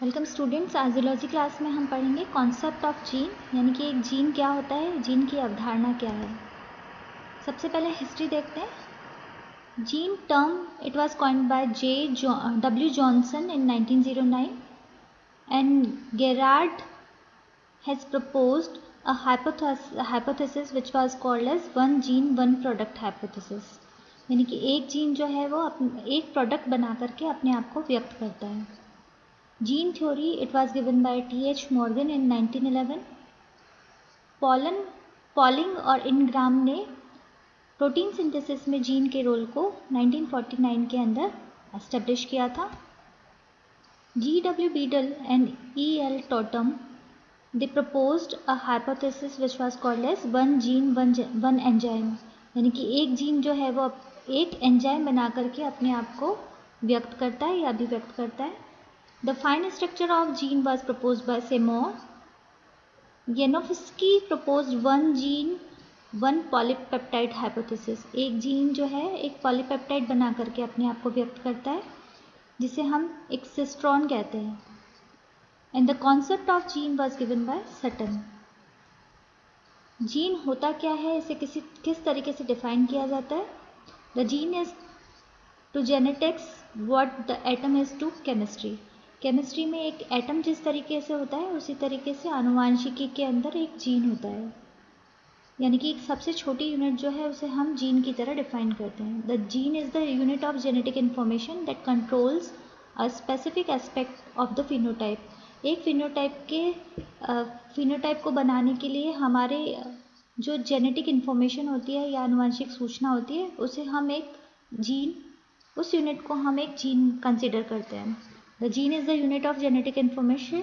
Welcome students. आज zoology class में हम पढ़ेंगे कॉन्सेप्ट ऑफ जीन, यानी कि एक जीन क्या होता है, जीन की अवधारणा क्या है। सबसे पहले हिस्ट्री देखते हैं। Gene term it was coined by W. Johannsen in 1909 and Gerard has proposed a hypothesis which was called as one gene one product hypothesis, यानी कि एक जीन जो है वो एक प्रोडक्ट बना करके अपने आप को व्यक्त करता है। Gene theory, it was given by T.H. Morgan in 1911. Polling और इनग्राम ने प्रोटीन सिंथेसिस में जीन के रोल को 1949 के अंदर एस्टेब्लिश किया था। G.W. Beadle and E.L. Totem, they proposed a hypothesis which was called as one gene one enzyme, यानी कि एक जीन जो है वो एक एंजाइम बना करके अपने आप को व्यक्त करता है या अभिव्यक्त करता है। The fine structure of gene was proposed by Seymour. Yanofsky proposed one gene one polypeptide hypothesis. एक जीन जो है एक पॉलीपेप्टाइड बना करके अपने आप को व्यक्त करता है, जिसे हम एक सिस्ट्रॉन कहते हैं। And the concept of gene was given by Sutton. Gene होता क्या है, इसे किस तरीके से डिफाइन किया जाता है। The gene is to genetics what the atom is to chemistry. Chemistry में एक एटम जिस तरीके से होता है उसी तरीके से आनुवांशिकी के अंदर एक जीन होता है, यानी कि एक सबसे छोटी यूनिट जो है उसे हम जीन की तरह डिफाइन करते हैं। The gene is the unit of genetic information that controls a specific aspect of the phenotype. एक फिनोटाइप को बनाने के लिए हमारे जो जेनेटिक इन्फॉर्मेशन होती है या आनुवांशिक सूचना होती है उसे हम एक जीन, उस यूनिट को हम एक जीन कंसिडर करते हैं। The gene is the unit of genetic information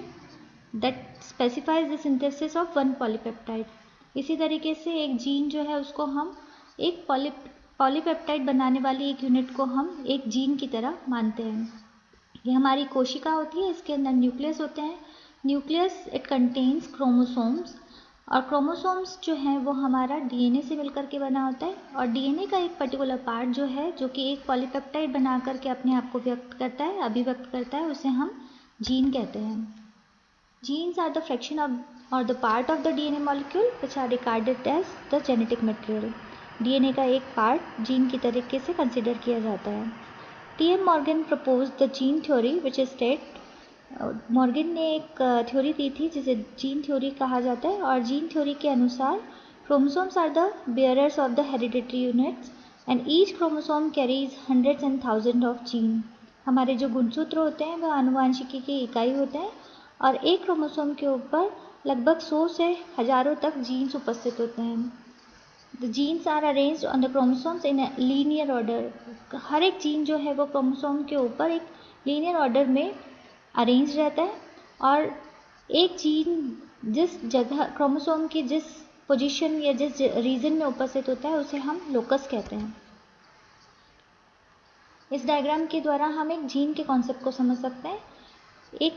that specifies the synthesis of one polypeptide. इसी तरीके से एक जीन जो है उसको हम एक पॉलीपेप्टाइड बनाने वाली एक यूनिट को हम एक जीन की तरह मानते हैं। ये हमारी कोशिका होती है, इसके अंदर न्यूक्लियस होते हैं। न्यूक्लियस इट कंटेन्स क्रोमोसोम्स, और क्रोमोसोम्स जो हैं वो हमारा डीएनए से मिलकर के बना होता है, और डीएनए का एक पर्टिकुलर पार्ट जो है जो कि एक पॉलीपेप्टाइड बना करके अपने आप को व्यक्त करता है, अभिव्यक्त करता है, उसे हम जीन कहते हैं। Genes are the fraction of or the part of the DNA molecule which are regarded as the genetic material. DNA का एक पार्ट जीन की तरीके से कंसिडर किया जाता है। T.M. Morgan proposed the gene theory which is state Morgan ने एक थ्योरी दी थी जिसे जीन थ्योरी कहा जाता है, और जीन थ्योरी के अनुसार chromosomes are the bearers of the hereditary units and each chromosome carries hundreds and thousand of gene. हमारे जो गुणसूत्र होते हैं वह आनुवांशिकी की इकाई होते हैं, और एक क्रोमोसोम के ऊपर लगभग 100 से हजारों तक जीन्स उपस्थित होते हैं। The genes are arranged on the chromosomes in linear order. हर एक जीन जो है वो क्रोमोसोम के ऊपर एक लीनियर ऑर्डर में अरेंज रहता है, और एक जीन जिस जगह क्रोमोसोम की जिस पोजीशन या जिस रीजन में उपस्थित होता है उसे हम लोकस कहते हैं। इस डायग्राम के द्वारा हम एक जीन के कॉन्सेप्ट को समझ सकते हैं। एक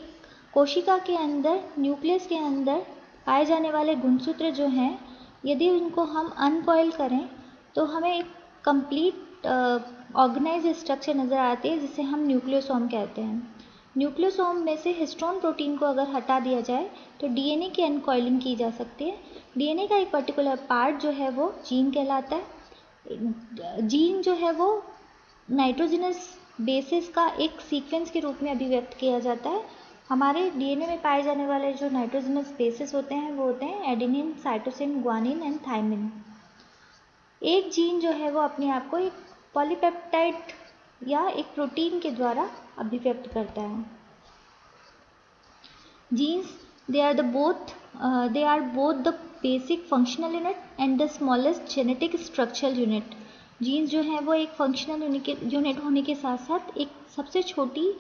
कोशिका के अंदर, न्यूक्लियस के अंदर पाए जाने वाले गुणसूत्र जो हैं, यदि उनको हम अनकॉइल करें तो हमें एक कंप्लीट ऑर्गेनाइज स्ट्रक्चर नज़र आती है जिसे हम न्यूक्लियोसोम कहते हैं। न्यूक्लियोसोम में से हिस्टोन प्रोटीन को अगर हटा दिया जाए तो डीएनए की अनकॉइलिंग की जा सकती है। डीएनए का एक पर्टिकुलर पार्ट जो है वो जीन कहलाता है। जीन जो है वो नाइट्रोजनस बेसिस का एक सीक्वेंस के रूप में अभिव्यक्त किया जाता है। हमारे डीएनए में पाए जाने वाले जो नाइट्रोजनस बेसिस होते हैं वो होते हैं adenine, cytosine, guanine and thymine. एक जीन जो है वो अपने आप को एक पॉलीपेप्टाइड या एक प्रोटीन के द्वारा अभिव्यक्त करता है। Genes they are both the basic functional unit and the smallest genetic structural unit. Genes जो है वो एक फंक्शनल यूनिट होने के साथ साथ एक सबसे छोटी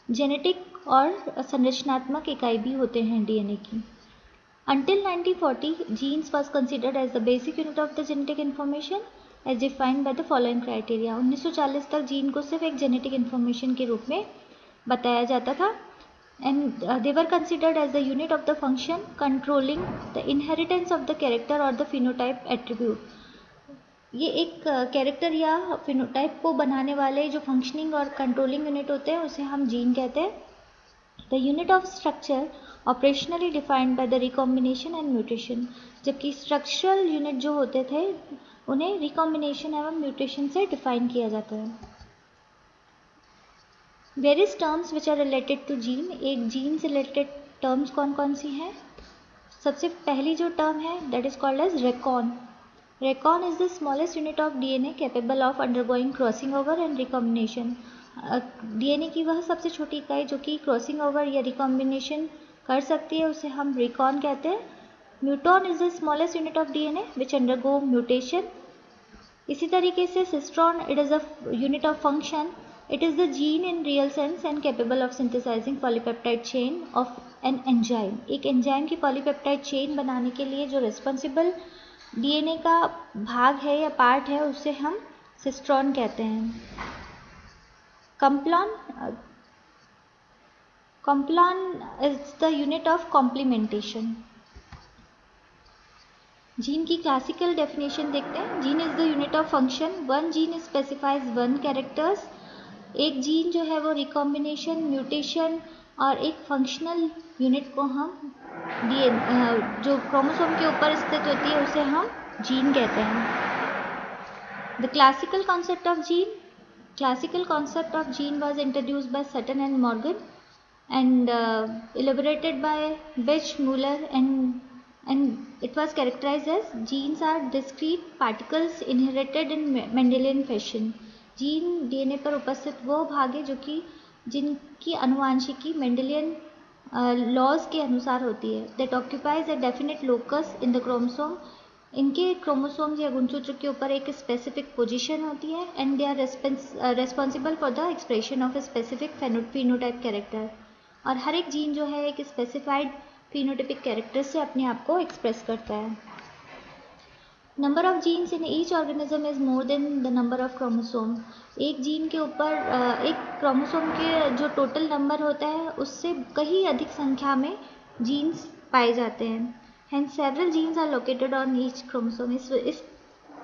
जेनेटिक और संरचनात्मक इकाई भी होते हैं डीएनए की। Until 1940, genes was considered as the basic unit of the genetic information as defined by the following criteria. 1940 तक जीन को सिर्फ एक जेनेटिक इन्फॉर्मेशन के रूप में बताया जाता था, and they were considered as the unit of the function controlling the inheritance of the character or the phenotype attribute. ये एक कैरेक्टर या फिनोटाइप को बनाने वाले जो फंक्शनिंग और कंट्रोलिंग यूनिट होते हैं उसे हम जीन कहते हैं। The unit of structure operationally defined by the recombination and mutation, जबकि स्ट्रक्चरल यूनिट जो होते थे उन्हें रिकॉम्बिनेशन एवं म्यूटेशन से डिफाइन किया जाता है। Various terms which are related to gene, एक जीन से रिलेटेड टर्म्स कौन कौन सी हैं? सबसे पहली जो टर्म है that is called as recon. Recon is the smallest unit of DNA capable of undergoing crossing over and recombination. DNA की वह सबसे छोटी इकाई जो कि क्रॉसिंग ओवर या रिकॉम्बिनेशन कर सकती है उसे हम रेकॉन कहते हैं। Muton is the smallest unit of DNA which undergo mutation. इसी तरीके से cistron, it is a unit of function. It is the gene in real sense and capable of synthesizing polypeptide chain of an enzyme। एक enzyme की polypeptide chain बनाने के लिए जो responsible DNA का भाग है या पार्ट है उसे हम सिस्ट्रॉन कहते हैं। Complan is the unit of complementation. Gene की क्लासिकल डेफिनेशन देखते हैं। Gene is the unit of function. One gene specifies one characters. एक जीन जो है वो रिकॉम्बिनेशन, म्यूटेशन और एक फंक्शनल यूनिट को हम जो क्रोमोसोम के ऊपर स्थित होती है उसे हम जीन कहते हैं। The classical concept of gene, classical concept of gene was introduced by Sutton and Morgan and elaborated by Bech, Muller and it was characterized as genes are discrete particles inherited in Mendelian fashion। Gene DNA पर उपस्थित वो भाग है जो कि जिनकी अनुवांशिकी Mendelian laws के अनुसार होती है। That occupies a definite locus in the chromosome. इनके क्रोमोसोम्स या गुणसूत्र के ऊपर एक स्पेसिफिक पोजीशन होती है and they are responsible for the expression of a specific phenotype character. और हर एक जीन जो है एक स्पेसिफाइड फिनोटाइपिक कैरेक्टर से अपने आप को एक्सप्रेस करता है। Number of genes in each organism is more than the number of chromosome. एक जीन के ऊपर एक क्रोमोसोम के जो टोटल नंबर होता है उससे कहीं अधिक संख्या में जीन्स पाए जाते हैं। Hence several genes are located on each chromosome. इस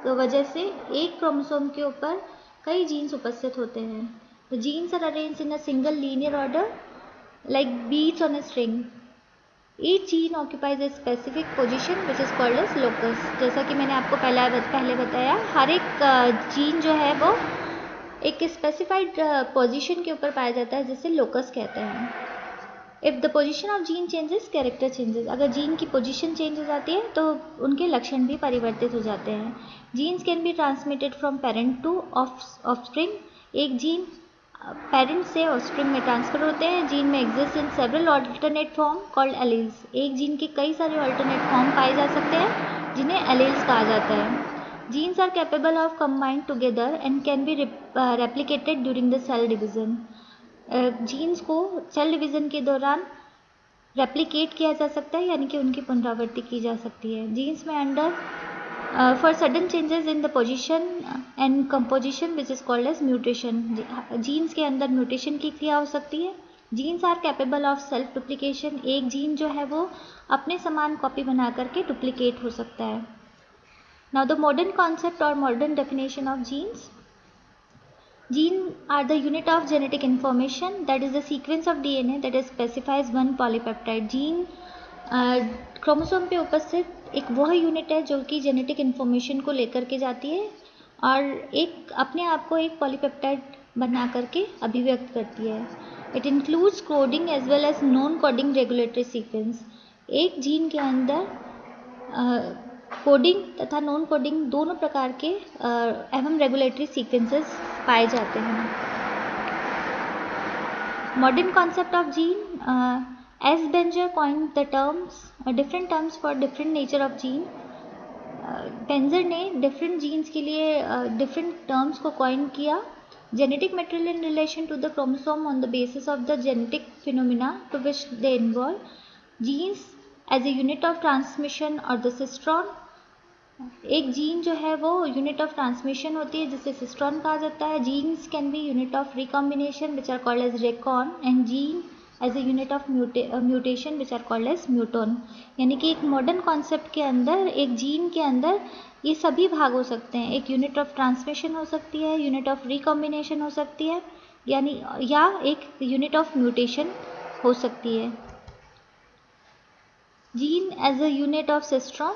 वजह से एक क्रोमोसोम के ऊपर कई जीन्स उपस्थित होते हैं। The genes are arranged in a single linear order like beads on a string। Each gene occupies a specific position which is called as locus। जैसा कि मैंने आपको पहले बताया, हर एक जीन जो है वो एक स्पेसिफाइड पोजीशन के ऊपर पाया जाता है जिसे लोकस कहते हैं। If the position of gene changes, character changes. अगर जीन की पोजीशन चेंज हो जाती है तो उनके लक्षण भी परिवर्तित हो जाते हैं। Genes can be transmitted from parent to offspring. एक जीन पेरेंट से ऑफस्प्रिंग में ट्रांसफर होते हैं। Gene may exist in several alternate form called alleles. एक जीन के कई सारे अल्टरनेट फॉर्म पाए जा सकते हैं जिन्हें एलील्स कहा जाता है। Genes are capable of combined together and can be replicated during the cell division. Genes को सेल डिवीजन के दौरान रेप्लिकेट किया जा सकता है, यानी कि उनकी पुनरावृत्ति की जा सकती है। जीन्स में under for sudden changes in the position and composition which is called as mutation। Genes के अंदर म्यूटेशन की क्रिया हो सकती है। Genes are capable of self duplication. एक जीन जो है वो अपने समान कॉपी बना करके डुप्लीकेट हो सकता है। नाउ द मॉडर्न कॉन्सेप्ट और modern definition of genes. Gene are the unit of genetic information that is the sequence of DNA that is specifies one polypeptide. Gene chromosome पे उपस्थित एक वह यूनिट है जो कि जेनेटिक इन्फॉर्मेशन को लेकर के जाती है और एक अपने आप को एक पॉलीपेप्टाइड बना करके अभिव्यक्त करती है। It includes coding as well as non coding regulatory sequence. एक जीन के अंदर कोडिंग तथा नॉन कोडिंग दोनों प्रकार के एवं रेगुलेटरी सीक्वेंसेस पाए जाते हैं। Modern concept of gene, as Benzer coined the terms, different terms for different nature of gene। Benzer ने डिफरेंट जीन्स के लिए डिफरेंट टर्म्स को कॉइन किया। Genetic material in relation to the chromosome on the basis of the genetic phenomena to which they involve. Genes as a unit of transmission और the cistron. एक gene जो है वो unit of transmission होती है जिसे cistron कहा जाता है। Genes can be unit of recombination which are called as recon and gene as a unit of mutation which are called as muton. यानी कि एक मॉडर्न कॉन्सेप्ट के अंदर एक जीन के अंदर ये सभी भाग हो सकते हैं। एक यूनिट ऑफ ट्रांसमिशन हो सकती है, यूनिट ऑफ रिकॉम्बिनेशन हो सकती है, यानी या एक यूनिट ऑफ म्यूटेशन हो सकती है। Gene as a unit of cistron,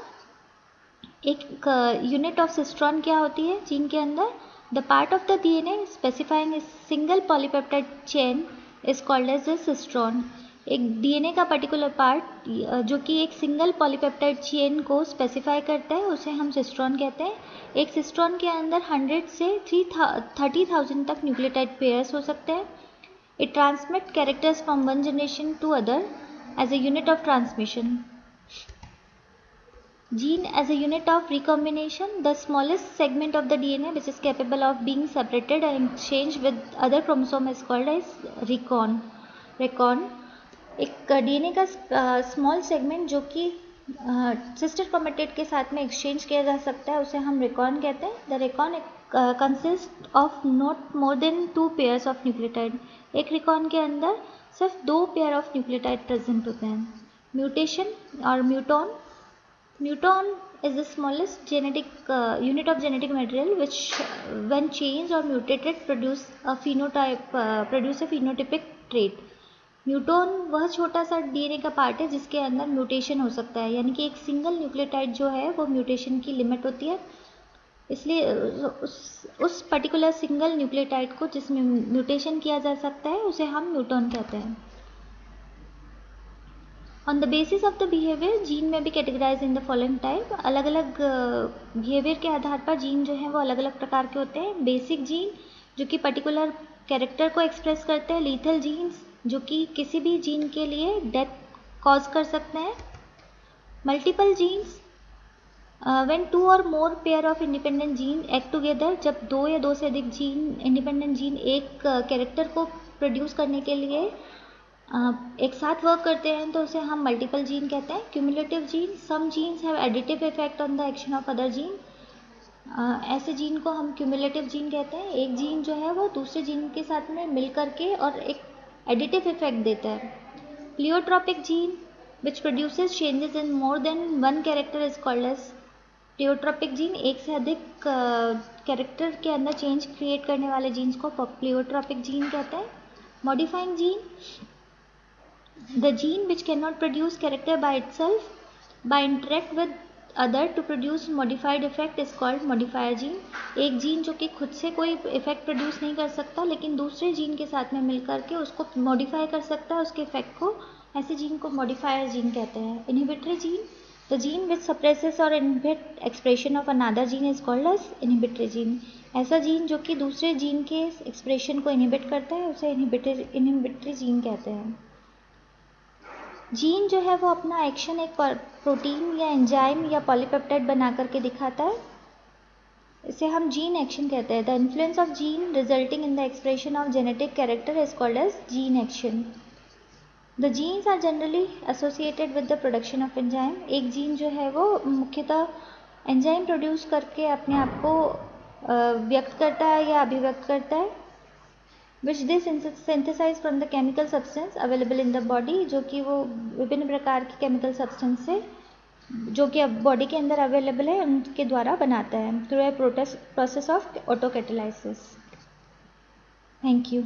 एक यूनिट ऑफ सिस्ट्रॉन क्या होती है जीन के अंदर? The part of the DNA specifying a single polypeptide chain is called as a cistron. एक डीएनए का पर्टिकुलर पार्ट जो कि एक सिंगल पॉलीपेप्टाइड चेन को स्पेसिफाई करता है उसे हम सिस्ट्रॉन कहते हैं। एक सिस्ट्रॉन के अंदर 100 से 30,000 तक न्यूक्लियोटाइड पेयर्स हो सकते हैं। It transmit characters from one generation to other as a unit of transmission. Gene as a unit of recombination, the smallest segment of the DNA which is capable of being separated and exchanged with other chromosome is called as recon. Recon एक DNA का small segment जो कि sister chromatid के साथ में exchange किया जा सकता है उसे हम रेकॉन कहते हैं। The Recon consist of not more than 2 pairs of nucleotide. एक रेकॉन के अंदर सिर्फ 2 पेयर ऑफ न्यूक्लियोटाइड प्रेजेंट होते हैं। म्यूटेशन और म्यूटॉन, muton is the smallest genetic unit of genetic material which when changed or mutated produce a phenotypic trait. म्यूटोन वह छोटा सा डीएनए का पार्ट है जिसके अंदर म्यूटेशन हो सकता है, यानी कि एक सिंगल न्यूक्लियोटाइड जो है वो म्यूटेशन की लिमिट होती है, इसलिए उस पर्टिकुलर सिंगल न्यूक्लियोटाइड को जिसमें म्यूटेशन किया जा सकता है उसे हम म्यूटोन कहते हैं। On the basis of the behaviour gene में भी categorize in the following type. अलग अलग बिहेवियर के आधार पर जीन जो हैं वो अलग अलग प्रकार के होते हैं। बेसिक जीन जो कि पर्टिकुलर कैरेक्टर को एक्सप्रेस करते हैं। लीथल जीन्स जो कि किसी भी जीन के लिए डेथ कॉज कर सकते हैं। Multiple genes when 2 or more pair of independent gene act together, जब 2 या 2 से अधिक जीन इंडिपेंडेंट जीन एक कैरेक्टर को प्रोड्यूस करने के लिए एक साथ वर्क करते हैं तो उसे हम मल्टीपल जीन कहते हैं। Cumulative gene, some genes have additive effect on the action of other gene. ऐसे जीन को हम क्यूमुलेटिव जीन कहते हैं। एक जीन जो है वो दूसरे जीन के साथ में मिल करके और एक एडिटिव इफेक्ट देता है। Pleiotropic gene which produces changes in more than one character is called as pleiotropic gene. एक से अधिक कैरेक्टर के अंदर चेंज क्रिएट करने वाले जीन्स को प्लियोट्रॉपिक जीन कहते हैं। Modifying gene, the gene which cannot produce character by itself by interact with other to produce modified effect is called modifier gene। एक जीन जो कि खुद से कोई इफेक्ट प्रोड्यूस नहीं कर सकता लेकिन दूसरे जीन के साथ में मिल करके उसको मॉडिफाई कर सकता है उसके इफेक्ट को, ऐसे जीन को मॉडिफायर जीन कहते हैं। Inhibitory gene, the gene which suppresses or inhibit expression of another gene is called as inhibitory gene. ऐसा जीन जो कि दूसरे जीन के एक्सप्रेशन को इनहिबिट करता है उसे इनहिबिटरी जीन कहते हैं। जीन जो है वो अपना एक्शन एक प्रोटीन या एंजाइम या पॉलीपेप्टाइड बना करके दिखाता है, इसे हम जीन एक्शन कहते हैं। The influence of gene resulting in the expression of genetic character is called as gene action. The genes are generally associated with the production of enzyme. एक जीन जो है वो मुख्यतः एंजाइम प्रोड्यूस करके अपने आप को व्यक्त करता है या अभिव्यक्त करता है, which they synthesize from the chemical substance available in the body, जो कि वो विभिन्न प्रकार की केमिकल सब्सटेंस से जो कि अब बॉडी के अंदर अवेलेबल है उनके द्वारा बनाता है through a process of autocatalysis. Thank you.